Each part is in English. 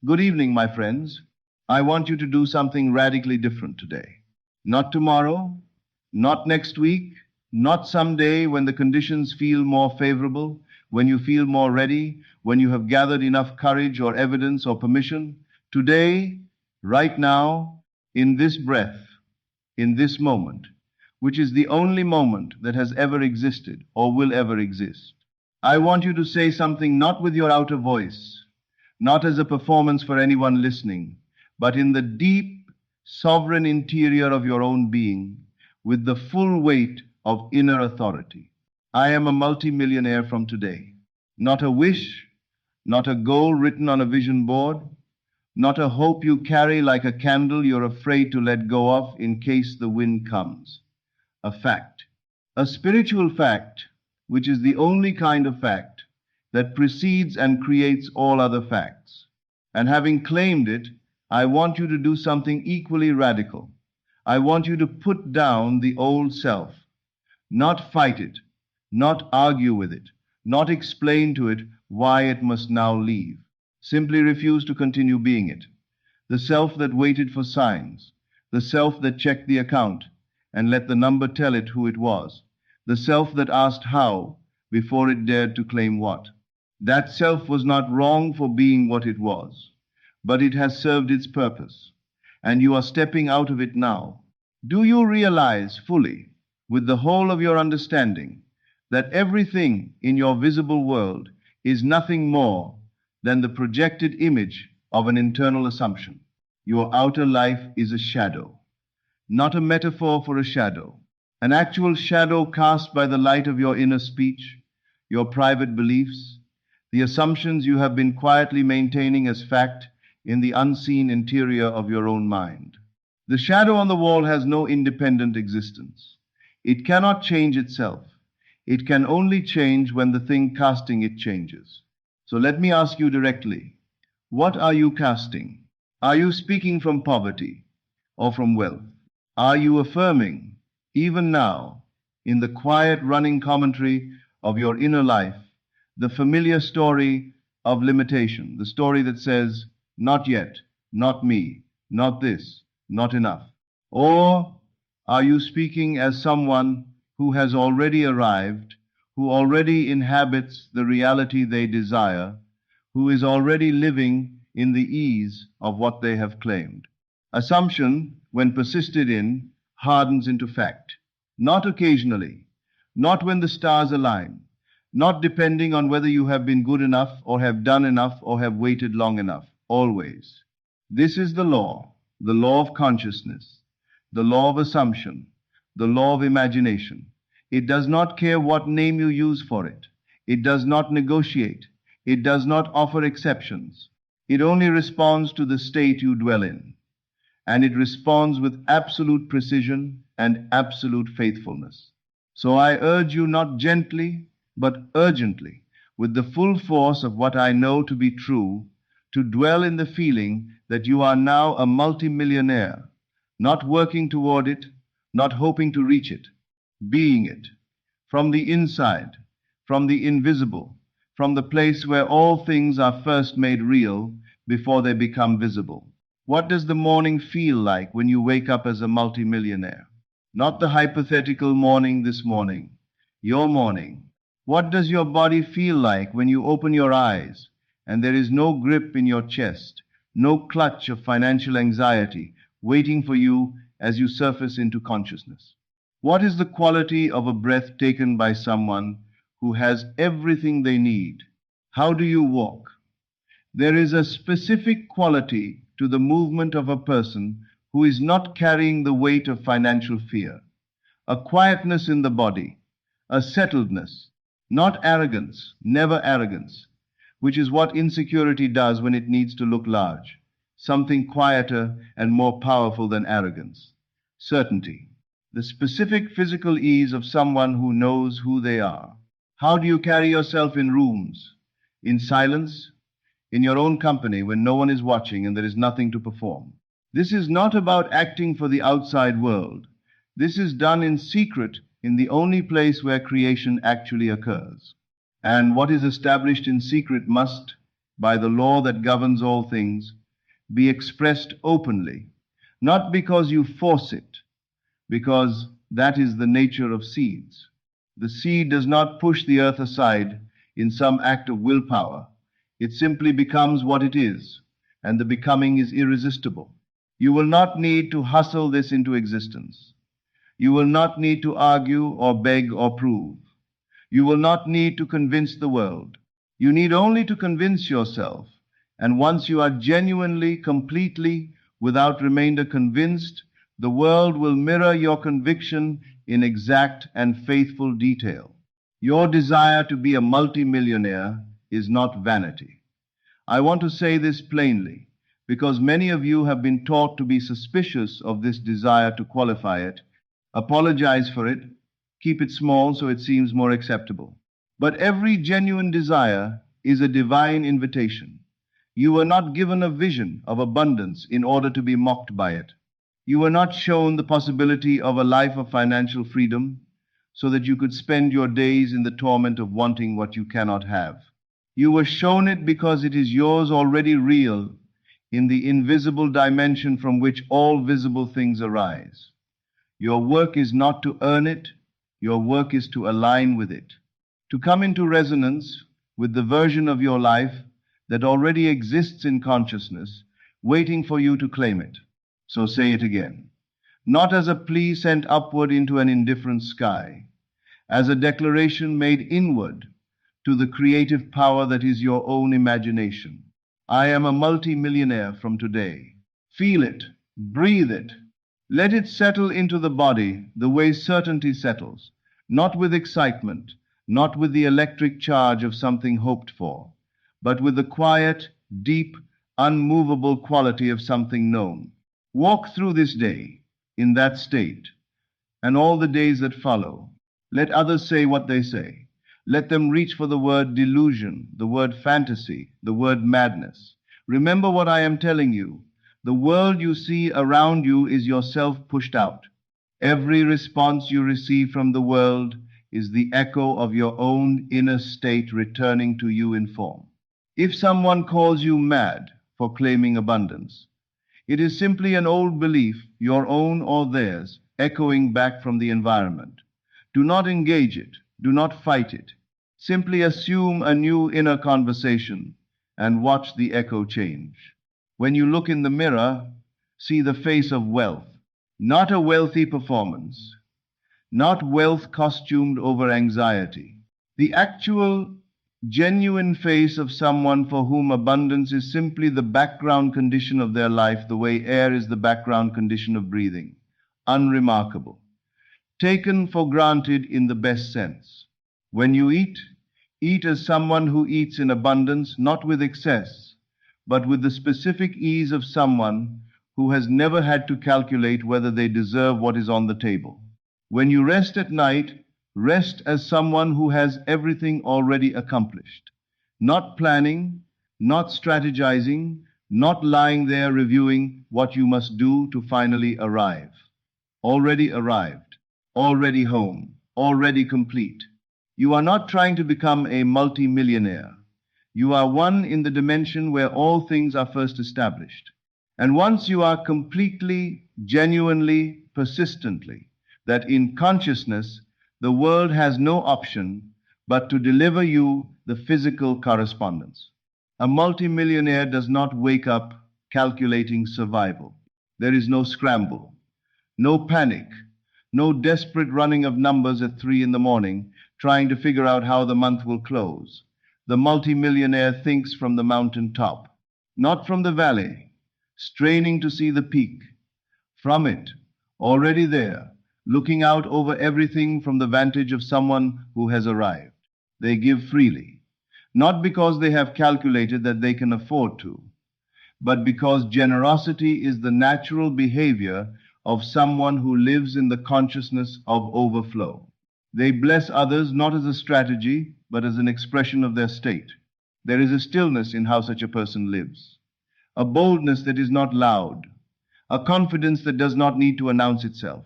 Good evening, my friends. I want you to do something radically different today. Not tomorrow, not next week, not someday when the conditions feel more favorable, when you feel more ready, when you have gathered enough courage or evidence or permission. Today, right now, in this breath, in this moment, which is the only moment that has ever existed or will ever exist. I want you to say something not with your outer voice, not as a performance for anyone listening, but in the deep, sovereign interior of your own being, with the full weight of inner authority. I am a multimillionaire from today. Not a wish, not a goal written on a vision board, not a hope you carry like a candle you're afraid to let go of in case the wind comes. A fact. A spiritual fact, which is the only kind of fact that precedes and creates all other facts. And having claimed it, I want you to do something equally radical. I want you to put down the old self, not fight it, not argue with it, not explain to it why it must now leave. Simply refuse to continue being it. The self that waited for signs, the self that checked the account and let the number tell it who it was, the self that asked how before it dared to claim what. That self was not wrong for being what it was, but it has served its purpose, and you are stepping out of it now. Do you realize fully, with the whole of your understanding, that everything in your visible world is nothing more than the projected image of an internal assumption? Your outer life is a shadow, not a metaphor for a shadow, an actual shadow cast by the light of your inner speech, your private beliefs, the assumptions you have been quietly maintaining as fact in the unseen interior of your own mind. The shadow on the wall has no independent existence. It cannot change itself. It can only change when the thing casting it changes. So let me ask you directly, what are you casting? Are you speaking from poverty or from wealth? Are you affirming, even now, in the quiet running commentary of your inner life, the familiar story of limitation, the story that says, not yet, not me, not this, not enough? Or are you speaking as someone who has already arrived, who already inhabits the reality they desire, who is already living in the ease of what they have claimed? Assumption, when persisted in, hardens into fact. Not occasionally, not when the stars align, not depending on whether you have been good enough or have done enough or have waited long enough. Always. This is the law of consciousness, the law of assumption, the law of imagination. It does not care what name you use for it. It does not negotiate. It does not offer exceptions. It only responds to the state you dwell in. And it responds with absolute precision and absolute faithfulness. So I urge you not gently, but urgently, with the full force of what I know to be true, to dwell in the feeling that you are now a multimillionaire, not working toward it, not hoping to reach it, being it, from the inside, from the invisible, from the place where all things are first made real before they become visible. What does the morning feel like when you wake up as a multimillionaire? Not the hypothetical morning this morning, your morning. What does your body feel like when you open your eyes and there is no grip in your chest, no clutch of financial anxiety waiting for you as you surface into consciousness? What is the quality of a breath taken by someone who has everything they need? How do you walk? There is a specific quality to the movement of a person who is not carrying the weight of financial fear, a quietness in the body, a settledness, not arrogance, never arrogance, which is what insecurity does when it needs to look large, something quieter and more powerful than arrogance. Certainty, the specific physical ease of someone who knows who they are. How do you carry yourself in rooms, in silence, in your own company when no one is watching and there is nothing to perform? This is not about acting for the outside world. This is done in secret in the only place where creation actually occurs. And what is established in secret must, by the law that governs all things, be expressed openly, not because you force it, because that is the nature of seeds. The seed does not push the earth aside in some act of willpower. It simply becomes what it is, and the becoming is irresistible. You will not need to hustle this into existence. You will not need to argue or beg or prove. You will not need to convince the world. You need only to convince yourself. And once you are genuinely, completely, without remainder convinced, the world will mirror your conviction in exact and faithful detail. Your desire to be a multimillionaire is not vanity. I want to say this plainly, because many of you have been taught to be suspicious of this desire to qualify it. Apologize for it. Keep it small so it seems more acceptable. But every genuine desire is a divine invitation. You were not given a vision of abundance in order to be mocked by it. You were not shown the possibility of a life of financial freedom so that you could spend your days in the torment of wanting what you cannot have. You were shown it because it is yours already real in the invisible dimension from which all visible things arise. Your work is not to earn it, your work is to align with it, to come into resonance with the version of your life that already exists in consciousness, waiting for you to claim it. So say it again, not as a plea sent upward into an indifferent sky, as a declaration made inward to the creative power that is your own imagination. I am a multimillionaire from today. Feel it, breathe it. Let it settle into the body the way certainty settles, not with excitement, not with the electric charge of something hoped for, but with the quiet, deep, unmovable quality of something known. Walk through this day in that state, and all the days that follow. Let others say what they say. Let them reach for the word delusion, the word fantasy, the word madness. Remember what I am telling you. The world you see around you is yourself pushed out. Every response you receive from the world is the echo of your own inner state returning to you in form. If someone calls you mad for claiming abundance, it is simply an old belief, your own or theirs, echoing back from the environment. Do not engage it. Do not fight it. Simply assume a new inner conversation and watch the echo change. When you look in the mirror, see the face of wealth, not a wealthy performance, not wealth costumed over anxiety. The actual, genuine face of someone for whom abundance is simply the background condition of their life, the way air is the background condition of breathing. Unremarkable. Taken for granted in the best sense. When you eat, eat as someone who eats in abundance, not with excess, but with the specific ease of someone who has never had to calculate whether they deserve what is on the table. When you rest at night, rest as someone who has everything already accomplished, not planning, not strategizing, not lying there reviewing what you must do to finally arrive. Already arrived, already home, already complete. You are not trying to become a multimillionaire. You are one in the dimension where all things are first established. And once you are completely, genuinely, persistently, that in consciousness, the world has no option but to deliver you the physical correspondence. A multimillionaire does not wake up calculating survival. There is no scramble, no panic, no desperate running of numbers at 3 in the morning, trying to figure out how the month will close. The multimillionaire thinks from the mountain top, not from the valley, straining to see the peak. From it, already there, looking out over everything from the vantage of someone who has arrived. They give freely, not because they have calculated that they can afford to, but because generosity is the natural behavior of someone who lives in the consciousness of overflow. They bless others not as a strategy, but as an expression of their state. There is a stillness in how such a person lives, a boldness that is not loud, a confidence that does not need to announce itself.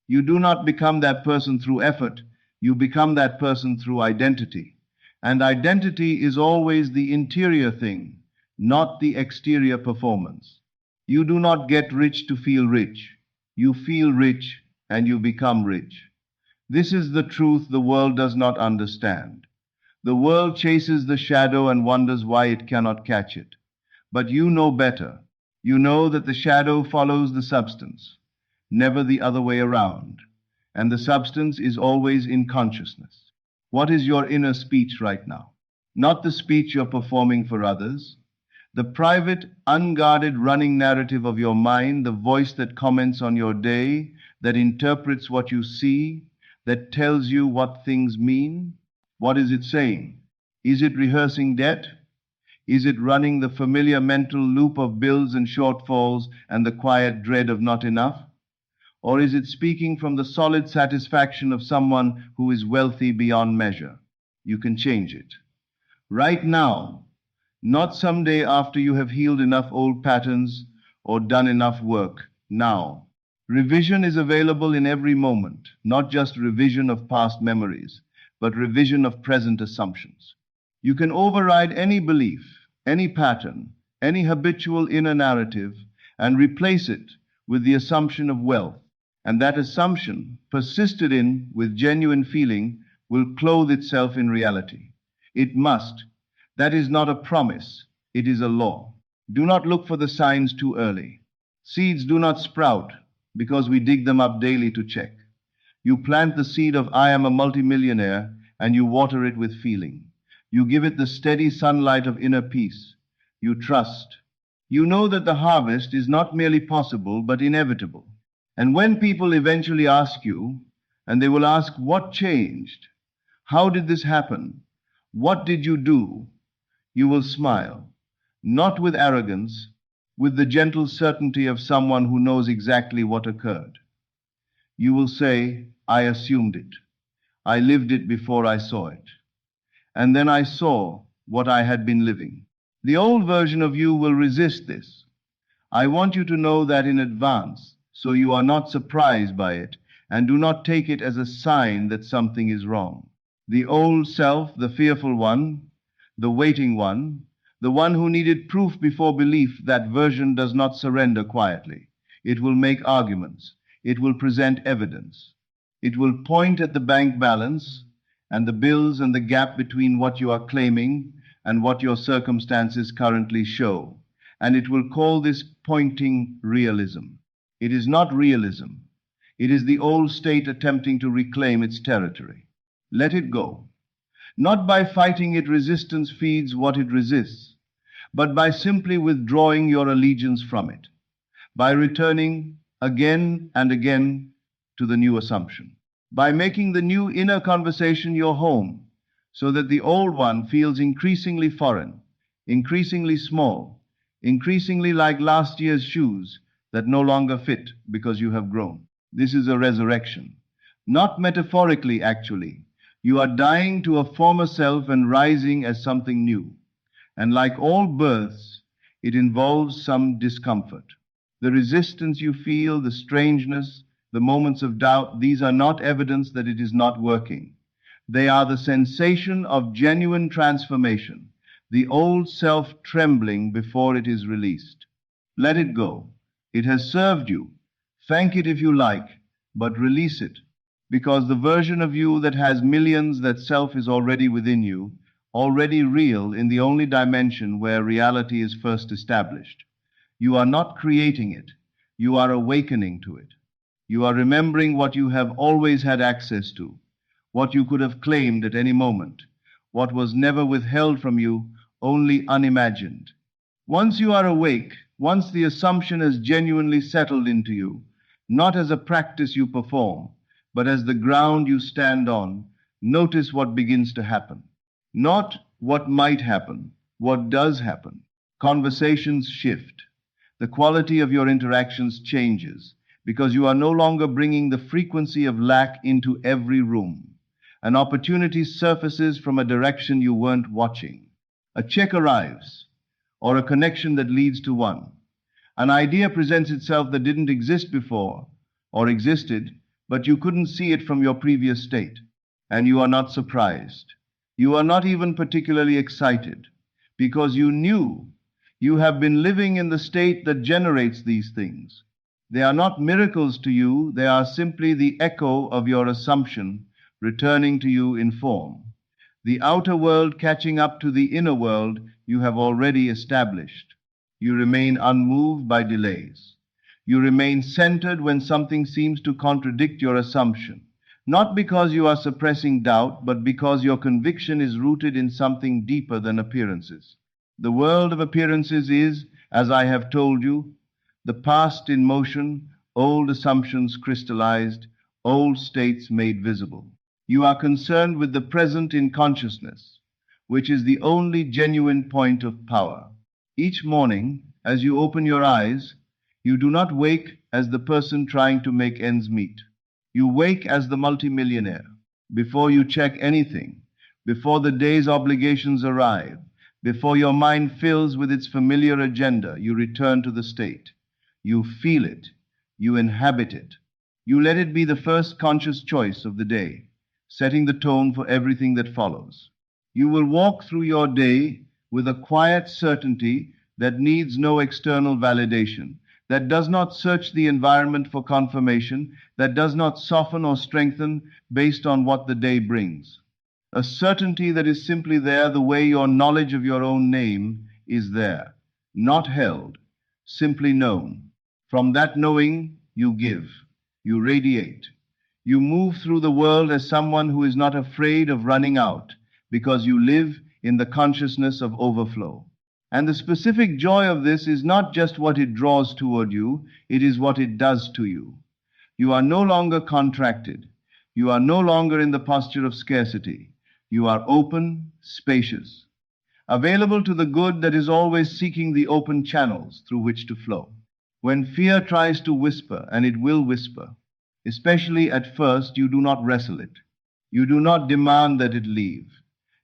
You do not become that person through effort, you become that person through identity. And identity is always the interior thing, not the exterior performance. You do not get rich to feel rich. You feel rich and you become rich. This is the truth the world does not understand. The world chases the shadow and wonders why it cannot catch it. But you know better. You know that the shadow follows the substance, never the other way around. And the substance is always in consciousness. What is your inner speech right now? Not the speech you're performing for others. The private, unguarded running narrative of your mind, the voice that comments on your day, that interprets what you see, that tells you what things mean. What is it saying? Is it rehearsing debt? Is it running the familiar mental loop of bills and shortfalls and the quiet dread of not enough? Or is it speaking from the solid satisfaction of someone who is wealthy beyond measure? You can change it. Right now, not someday after you have healed enough old patterns or done enough work. Now. Revision is available in every moment, not just revision of past memories, but revision of present assumptions. You can override any belief, any pattern, any habitual inner narrative, and replace it with the assumption of wealth. And that assumption, persisted in with genuine feeling, will clothe itself in reality. It must. That is not a promise, it is a law. Do not look for the signs too early. Seeds do not sprout because we dig them up daily to check. You plant the seed of I am a multimillionaire and you water it with feeling. You give it the steady sunlight of inner peace. You trust. You know that the harvest is not merely possible but inevitable. And when people eventually ask you, and they will ask, what changed? How did this happen? What did you do? You will smile, not with arrogance, with the gentle certainty of someone who knows exactly what occurred. You will say, I assumed it. I lived it before I saw it. And then I saw what I had been living. The old version of you will resist this. I want you to know that in advance, so you are not surprised by it, and do not take it as a sign that something is wrong. The old self, the fearful one, the waiting one, the one who needed proof before belief, that version does not surrender quietly. It will make arguments. It will present evidence. It will point at the bank balance and the bills and the gap between what you are claiming and what your circumstances currently show. And it will call this pointing realism. It is not realism. It is the old state attempting to reclaim its territory. Let it go. Not by fighting it, resistance feeds what it resists, but by simply withdrawing your allegiance from it, by returning again and again to the new assumption, by making the new inner conversation your home, so that the old one feels increasingly foreign, increasingly small, increasingly like last year's shoes that no longer fit because you have grown. This is a resurrection. Not metaphorically, actually. You are dying to a former self and rising as something new. And like all births, it involves some discomfort. The resistance you feel, the strangeness, the moments of doubt, these are not evidence that it is not working. They are the sensation of genuine transformation, the old self trembling before it is released. Let it go. It has served you. Thank it if you like, but release it. Because the version of you that has millions, that self is already within you, already real in the only dimension where reality is first established. You are not creating it. You are awakening to it. You are remembering what you have always had access to, what you could have claimed at any moment, what was never withheld from you, only unimagined. Once you are awake, once the assumption has genuinely settled into you, not as a practice you perform, but as the ground you stand on, notice what begins to happen. Not what might happen, what does happen. Conversations shift. The quality of your interactions changes because you are no longer bringing the frequency of lack into every room. An opportunity surfaces from a direction you weren't watching. A check arrives, or a connection that leads to one. An idea presents itself that didn't exist before, or existed, but you couldn't see it from your previous state, and you are not surprised. You are not even particularly excited because you knew you have been living in the state that generates these things. They are not miracles to you, they are simply the echo of your assumption returning to you in form. The outer world catching up to the inner world you have already established. You remain unmoved by delays. You remain centered when something seems to contradict your assumption. Not because you are suppressing doubt, but because your conviction is rooted in something deeper than appearances. The world of appearances is, as I have told you, the past in motion, old assumptions crystallized, old states made visible. You are concerned with the present in consciousness, which is the only genuine point of power. Each morning, as you open your eyes, you do not wake as the person trying to make ends meet. You wake as the multimillionaire. Before you check anything, before the day's obligations arrive, before your mind fills with its familiar agenda, you return to the state. You feel it. You inhabit it. You let it be the first conscious choice of the day, setting the tone for everything that follows. You will walk through your day with a quiet certainty that needs no external validation, that does not search the environment for confirmation, that does not soften or strengthen based on what the day brings. A certainty that is simply there the way your knowledge of your own name is there, not held, simply known. From that knowing, you give, you radiate. You move through the world as someone who is not afraid of running out because you live in the consciousness of overflow. And the specific joy of this is not just what it draws toward you, it is what it does to you. You are no longer contracted. You are no longer in the posture of scarcity. You are open, spacious, available to the good that is always seeking the open channels through which to flow. When fear tries to whisper, and it will whisper, especially at first, you do not wrestle it. You do not demand that it leave.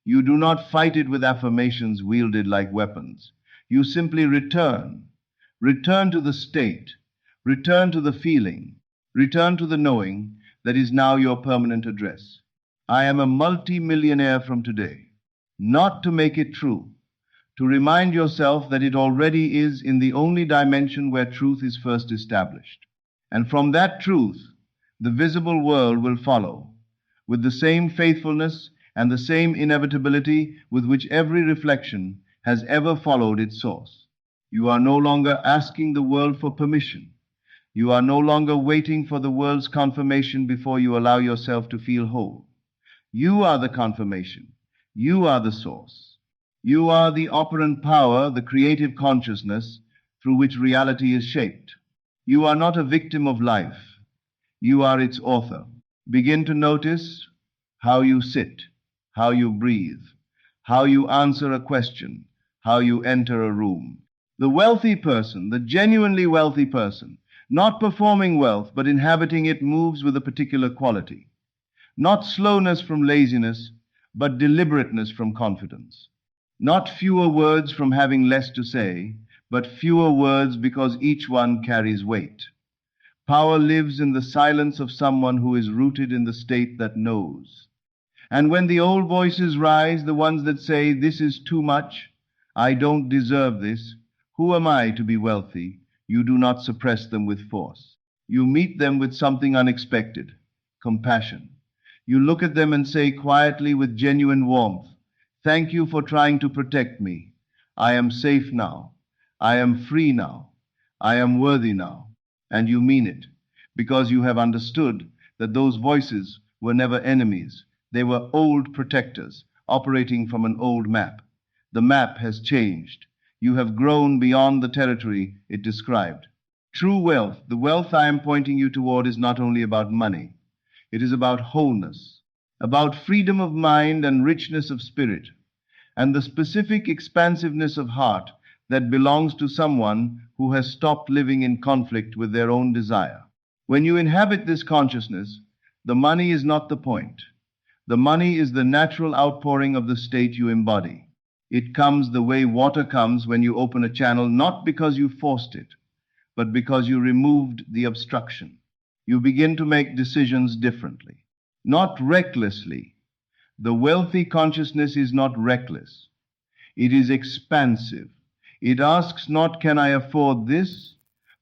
You do not fight it with affirmations wielded like weapons. You simply return. Return to the state. Return to the feeling. Return to the knowing that is now your permanent address. I am a multi-millionaire from today. Not to make it true, to remind yourself that it already is in the only dimension where truth is first established. And from that truth, the visible world will follow, with the same faithfulness and the same inevitability with which every reflection has ever followed its source. You are no longer asking the world for permission. You are no longer waiting for the world's confirmation before you allow yourself to feel whole. You are the confirmation. You are the source. You are the operant power, the creative consciousness through which reality is shaped. You are not a victim of life. You are its author. Begin to notice how you sit, how you breathe, how you answer a question, how you enter a room. The wealthy person, the genuinely wealthy person, not performing wealth but inhabiting it, moves with a particular quality. Not slowness from laziness, but deliberateness from confidence. Not fewer words from having less to say, but fewer words because each one carries weight. Power lives in the silence of someone who is rooted in the state that knows. And when the old voices rise, the ones that say, "This is too much, I don't deserve this, who am I to be wealthy?" you do not suppress them with force. You meet them with something unexpected, compassion. You look at them and say quietly with genuine warmth, "Thank you for trying to protect me. I am safe now. I am free now. I am worthy now." And you mean it, because you have understood that those voices were never enemies. They were old protectors, operating from an old map. The map has changed. You have grown beyond the territory it described. True wealth, the wealth I am pointing you toward, is not only about money. It is about wholeness, about freedom of mind and richness of spirit, and the specific expansiveness of heart that belongs to someone who has stopped living in conflict with their own desire. When you inhabit this consciousness, the money is not the point. The money is the natural outpouring of the state you embody. It comes the way water comes when you open a channel, not because you forced it, but because you removed the obstruction. You begin to make decisions differently, not recklessly, The wealthy consciousness is not reckless. It is expansive. It asks not, can I afford this?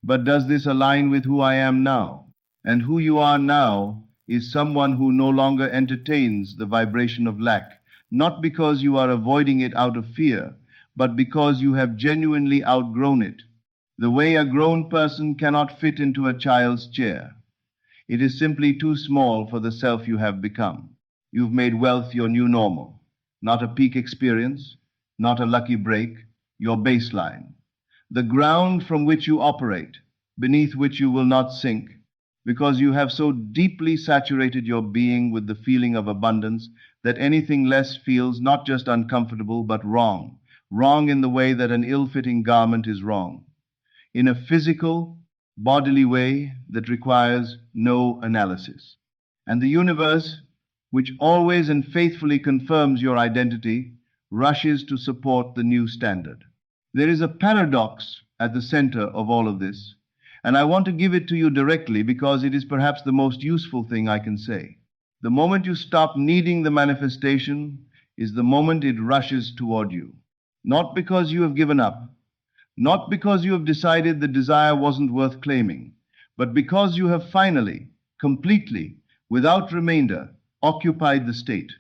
But does this align with who I am now? And who you are now is someone who no longer entertains the vibration of lack, not because you are avoiding it out of fear, but because you have genuinely outgrown it. The way a grown person cannot fit into a child's chair. It is simply too small for the self you have become. You've made wealth your new normal, not a peak experience, not a lucky break, your baseline. The ground from which you operate, beneath which you will not sink, because you have so deeply saturated your being with the feeling of abundance that anything less feels not just uncomfortable but wrong. Wrong in the way that an ill-fitting garment is wrong. In a physical, bodily way that requires no analysis. And the universe, which always and faithfully confirms your identity, rushes to support the new standard. There is a paradox at the center of all of this, and I want to give it to you directly because it is perhaps the most useful thing I can say. The moment you stop needing the manifestation is the moment it rushes toward you. Not because you have given up, not because you have decided the desire wasn't worth claiming, but because you have finally, completely, without remainder, occupied the state.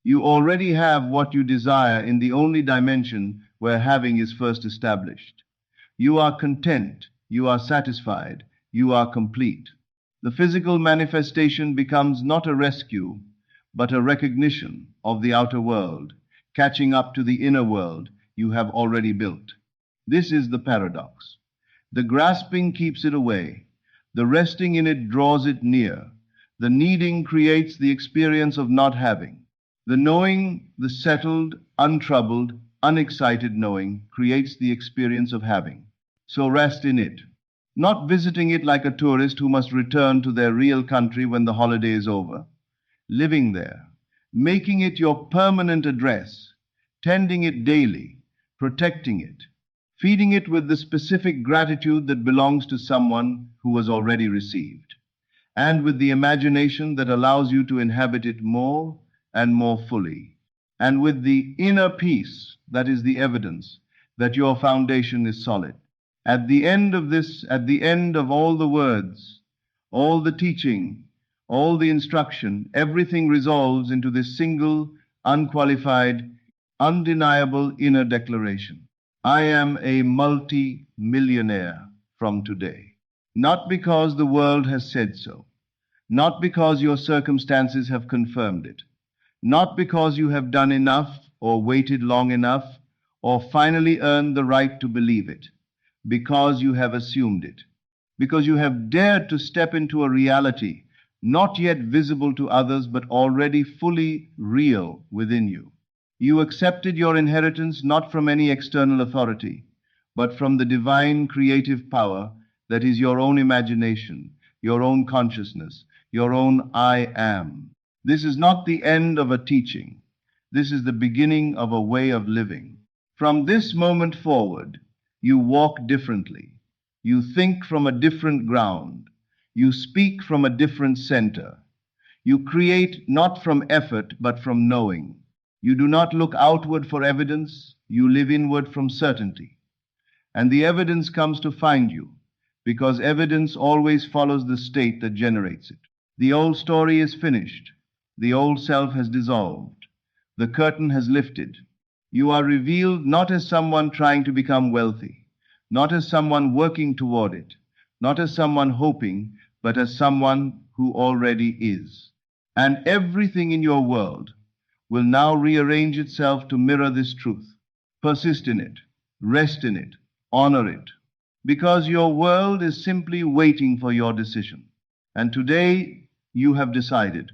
You already have what you desire in the only dimension where having is first established. You are content, you are satisfied, you are complete. The physical manifestation becomes not a rescue, but a recognition of the outer world, catching up to the inner world you have already built. This is the paradox. The grasping keeps it away. The resting in it draws it near. The needing creates the experience of not having. The knowing, the settled, untroubled, unexcited knowing, creates the experience of having. So rest in it, not visiting it like a tourist who must return to their real country when the holiday is over. Living there, making it your permanent address, tending it daily, protecting it, feeding it with the specific gratitude that belongs to someone who has already received, and with the imagination that allows you to inhabit it more and more fully, and with the inner peace that is the evidence that your foundation is solid. At the end of this, at the end of all the words, all the teaching, all the instruction, everything resolves into this single, unqualified, undeniable inner declaration. I am a multi-millionaire from today. Not because the world has said so, not because your circumstances have confirmed it, not because you have done enough or waited long enough or finally earned the right to believe it, because you have assumed it, because you have dared to step into a reality not yet visible to others but already fully real within you. You accepted your inheritance not from any external authority, but from the divine creative power that is your own imagination, your own consciousness, your own I am. This is not the end of a teaching. This is the beginning of a way of living. From this moment forward, you walk differently. You think from a different ground. You speak from a different center. You create not from effort, but from knowing. You do not look outward for evidence. You live inward from certainty. And the evidence comes to find you, because evidence always follows the state that generates it. The old story is finished. The old self has dissolved. The curtain has lifted. You are revealed not as someone trying to become wealthy, not as someone working toward it, not as someone hoping, but as someone who already is. And everything in your world will now rearrange itself to mirror this truth. Persist in it, rest in it, honor it, because your world is simply waiting for your decision. And today you have decided,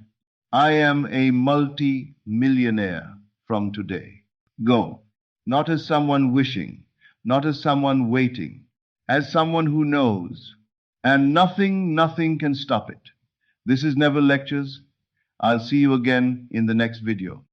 I am a multi-millionaire from today. Go, not as someone wishing, not as someone waiting, as someone who knows, and nothing can stop it. This is Never Lectures. I'll see you again in the next video.